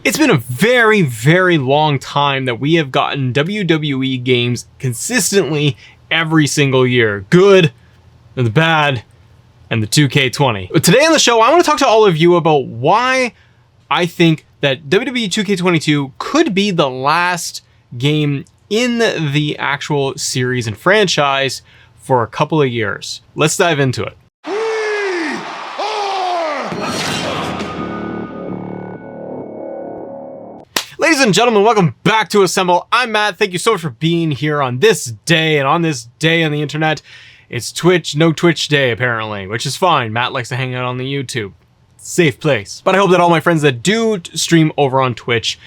It's been a very, very long time that we have gotten WWE games consistently every single year. Good, and the bad, and the 2K20. But today on the show, I want to talk to all of you about why I think that WWE 2K22 could be the last game in the actual series and franchise for a couple of years. Let's dive into it. Ladies and gentlemen, welcome back to Assemble. I'm Matt. Thank you so much for being here on this day. And on this day on the internet, it's no Twitch day apparently, which is fine. Matt likes to hang out on the YouTube. Safe place. But I hope that all my friends that do stream over on Twitch,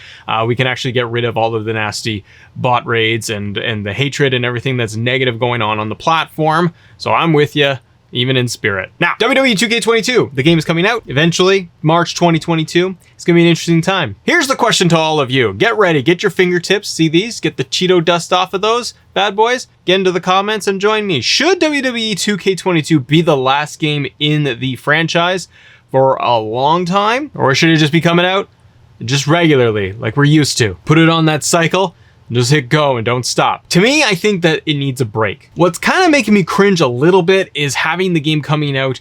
we can actually get rid of all of the nasty bot raids and the hatred and everything that's negative going on the platform. So I'm with you, even in spirit. Now, WWE 2K22, the game is coming out eventually, March 2022. It's gonna be an interesting time. Here's the question to all of you. Get ready, get your fingertips, see these? Get the Cheeto dust off of those bad boys. Get into the comments and join me. Should WWE 2K22 be the last game in the franchise for a long time? Or should it just be coming out just regularly, like we're used to? Put it on that cycle, just hit go and don't stop. To me, I think that it needs a break. What's kind of making me cringe a little bit is having the game coming out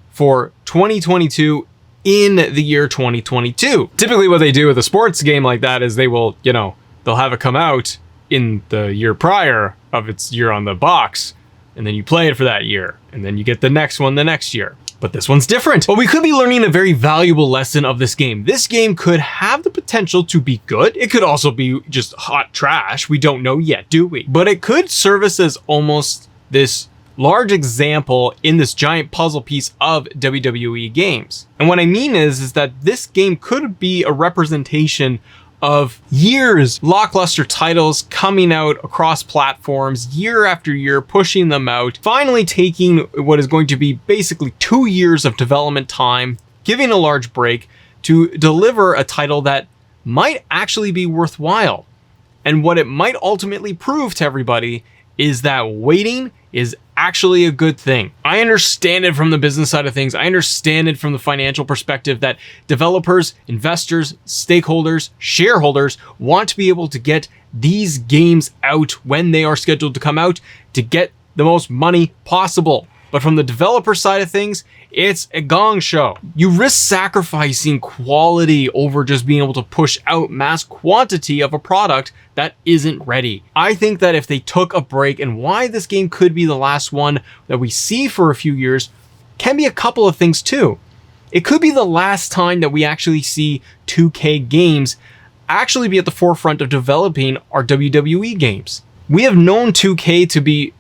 for 2022 in the year 2022. Typically what they do with a sports game like that is they will, they'll have it come out in the year prior of its year on the box, and then you play it for that year, and then you get the next one the next year. But this one's different. But we could be learning a very valuable lesson of this game. This game could have the potential to be good. It could also be just hot trash. We don't know yet, do we? But it could service as almost this large example in this giant puzzle piece of WWE games. And what I mean is that this game could be a representation of years, lackluster titles coming out across platforms year after year, pushing them out, finally taking what is going to be basically 2 years of development time, giving a large break to deliver a title that might actually be worthwhile. And what it might ultimately prove to everybody is that waiting is actually a good thing. I understand it from the business side of things. I understand it from the financial perspective that developers, investors, stakeholders, shareholders want to be able to get these games out when they are scheduled to come out to get the most money possible. But from the developer side of things, it's a gong show. You risk sacrificing quality over just being able to push out mass quantity of a product that isn't ready. I think that if they took a break, and why this game could be the last one that we see for a few years, can be a couple of things too. It could be the last time that we actually see 2K games actually be at the forefront of developing our WWE games. We have known 2K to be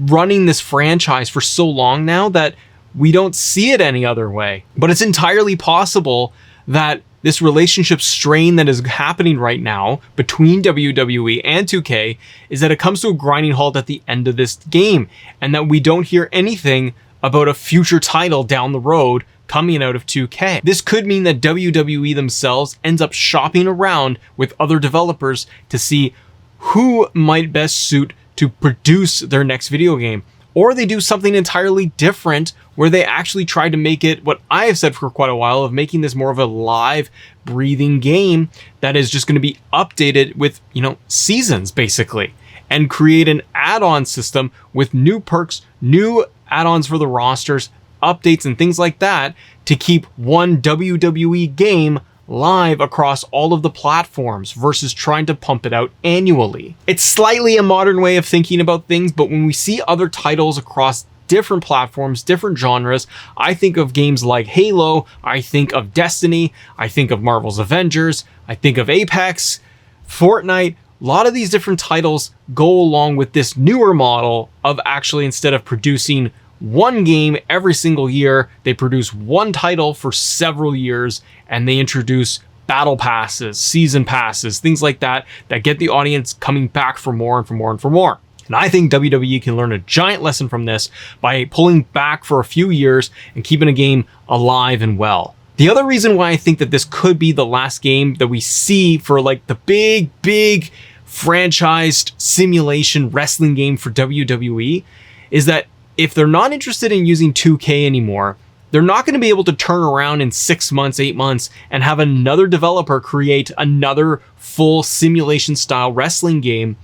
running this franchise for so long now that we don't see it any other way. But it's entirely possible that this relationship strain that is happening right now between WWE and 2K is that it comes to a grinding halt at the end of this game, and that we don't hear anything about a future title down the road coming out of 2K. This could mean that WWE themselves ends up shopping around with other developers to see who might best suit to produce their next video game. Or they do something entirely different where they actually try to make it what I have said for quite a while of making this more of a live, breathing game that is just going to be updated with, seasons basically, and create an add-on system with new perks, new add-ons for the rosters, updates and things like that to keep one WWE game live across all of the platforms versus trying to pump it out annually. It's slightly a modern way of thinking about things, but when we see other titles across different platforms, different genres, I think of games like Halo, I think of Destiny, I think of Marvel's Avengers, I think of Apex, Fortnite. A lot of these different titles go along with this newer model of actually, instead of producing one game every single year, they produce one title for several years, and they introduce battle passes, season passes, things like that get the audience coming back for more and for more and for more. And I think WWE can learn a giant lesson from this by pulling back for a few years and keeping a game alive and well. The other reason why I think that this could be the last game that we see for like the big franchised simulation wrestling game for WWE is that if they're not interested in using 2K anymore, They're not going to be able to turn around in 6 months, 8 months, and have another developer create another full simulation style wrestling game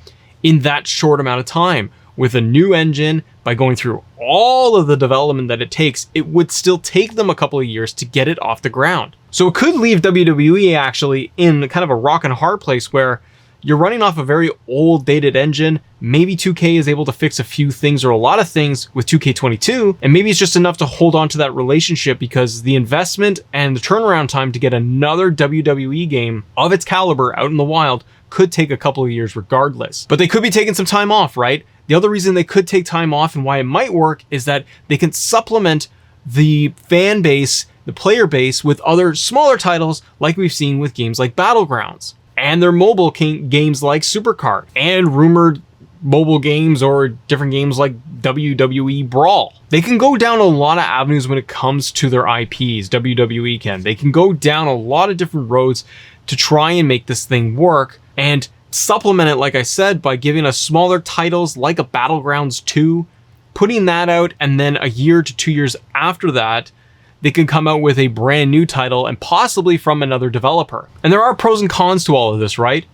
in that short amount of time. With a new engine, by going through all of the development that it takes, it would still take them a couple of years to get it off the ground. So it could leave WWE actually in kind of a rock and a hard place where you're running off a very old dated engine. Maybe 2K is able to fix a few things or a lot of things with 2K22, and maybe it's just enough to hold on to that relationship because the investment and the turnaround time to get another WWE game of its caliber out in the wild could take a couple of years regardless. But they could be taking some time off, right? The other reason they could take time off and why it might work is that they can supplement the fan base, the player base, with other smaller titles like we've seen with games like Battlegrounds, and their mobile games like Supercard, and rumored mobile games or different games like WWE Brawl. They can go down a lot of avenues when it comes to their IPs, WWE can. They can go down a lot of different roads to try and make this thing work and supplement it, like I said, by giving us smaller titles like a Battlegrounds 2, putting that out, and then a year to 2 years after that, they can come out with a brand new title and possibly from another developer. And there are pros and cons to all of this, right?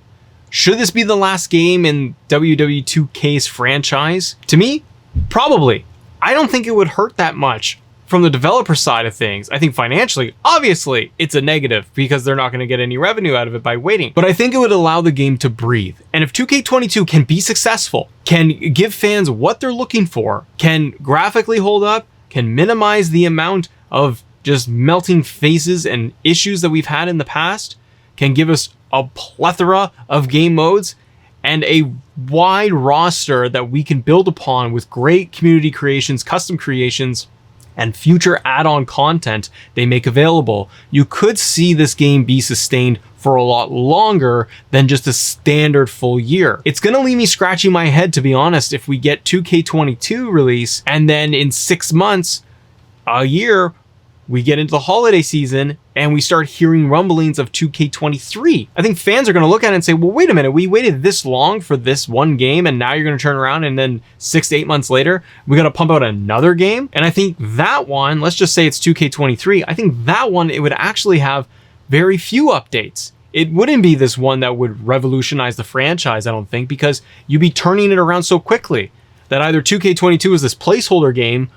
Should this be the last game in WWE 2K's franchise? To me, probably. I don't think it would hurt that much from the developer side of things. I think financially, obviously, it's a negative because they're not going to get any revenue out of it by waiting. But I think it would allow the game to breathe. And if 2K22 can be successful, can give fans what they're looking for, can graphically hold up, can minimize the amount of just melting faces and issues that we've had in the past, can give us a plethora of game modes and a wide roster that we can build upon with great community creations, custom creations, and future add-on content they make available, you could see this game be sustained for a lot longer than just a standard full year. It's gonna leave me scratching my head, to be honest, if we get 2K22 release and then in 6 months, a year, we get into the holiday season and we start hearing rumblings of 2K23. I think fans are going to look at it and say, well, wait a minute, we waited this long for this one game and now you're going to turn around and then 6 to 8 months later, we're going to pump out another game. And I think that one, let's just say it's 2K23, I think that one, it would actually have very few updates. It wouldn't be this one that would revolutionize the franchise, I don't think, because you'd be turning it around so quickly that either 2K22 is this placeholder game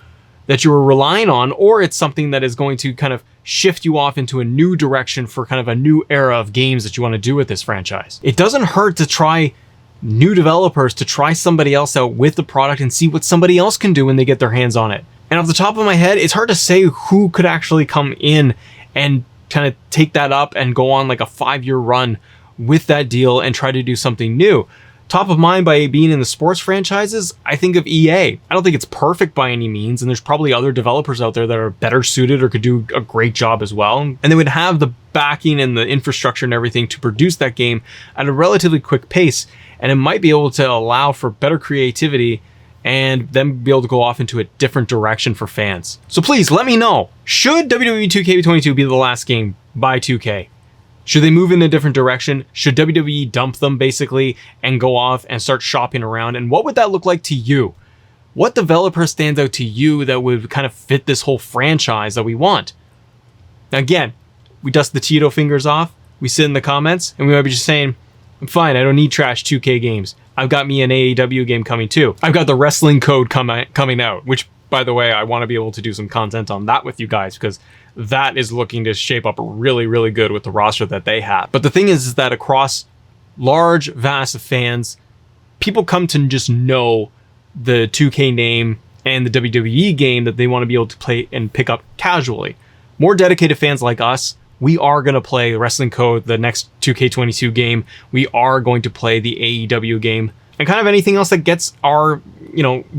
that you were relying on, or it's something that is going to kind of shift you off into a new direction for kind of a new era of games that you want to do with this franchise. It doesn't hurt to try new developers, to try somebody else out with the product and see what somebody else can do when they get their hands on it. And off the top of my head, it's hard to say who could actually come in and kind of take that up and go on like a 5-year run with that deal and try to do something new. Top of mind by being in the sports franchises, I think of EA. I don't think it's perfect by any means, and there's probably other developers out there that are better suited or could do a great job as well. And they would have the backing and the infrastructure and everything to produce that game at a relatively quick pace, and it might be able to allow for better creativity and then be able to go off into a different direction for fans. So please let me know, should WWE 2K22 be the last game by 2K? Should they move in a different direction? Should WWE dump them basically and go off and start shopping around? And what would that look like to you? What developer stands out to you that would kind of fit this whole franchise that we want? Now again, we dust the Cheeto fingers off, we sit in the comments, and we might be just saying, I'm fine, I don't need trash 2K games. I've got me an AEW game coming too. I've got the wrestling code coming out, which, by the way, I want to be able to do some content on that with you guys because that is looking to shape up really, really good with the roster that they have. But the thing is that across large, vast fans, people come to just know the 2K name and the WWE game that they want to be able to play and pick up casually. More dedicated fans like us, we are going to play Wrestling Code, the next 2K22 game. We are going to play the AEW game and kind of anything else that gets our,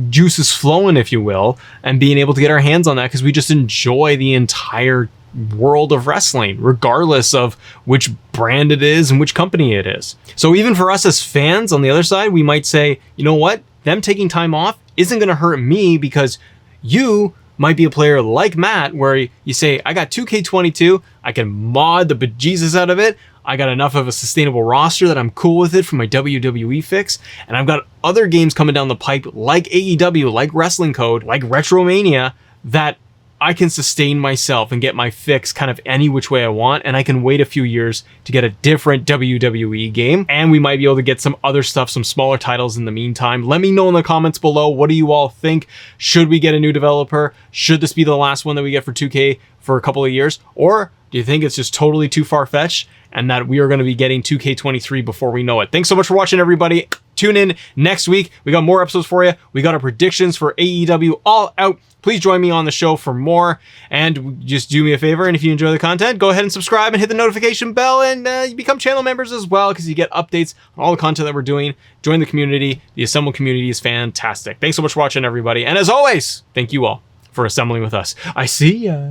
juices flowing, if you will, and being able to get our hands on that because we just enjoy the entire world of wrestling, regardless of which brand it is and which company it is. So even for us as fans on the other side, we might say, you know what? Them taking time off isn't going to hurt me because you might be a player like Matt where you say, I got 2K22, I can mod the bejesus out of it, I got enough of a sustainable roster that I'm cool with it for my WWE fix, and I've got other games coming down the pipe like AEW, like Wrestling Code, like Retromania, that I can sustain myself and get my fix kind of any which way I want, and I can wait a few years to get a different WWE game, and we might be able to get some other stuff, some smaller titles in the meantime. Let me know in the comments below, what do you all think? Should we get a new developer? Should this be the last one that we get for 2K for a couple of years? Or do you think it's just totally too far-fetched and that we are going to be getting 2K23 before we know it? Thanks so much for watching, everybody. Tune in next week. We got more episodes for you. We got our predictions for AEW all out. Please join me on the show for more, and just do me a favor, and if you enjoy the content, go ahead and subscribe and hit the notification bell, and you become channel members as well, because you get updates on all the content that we're doing. Join the community. The Assemble community is fantastic. Thanks so much for watching, everybody, and as always, thank you all for assembling with us. I see ya.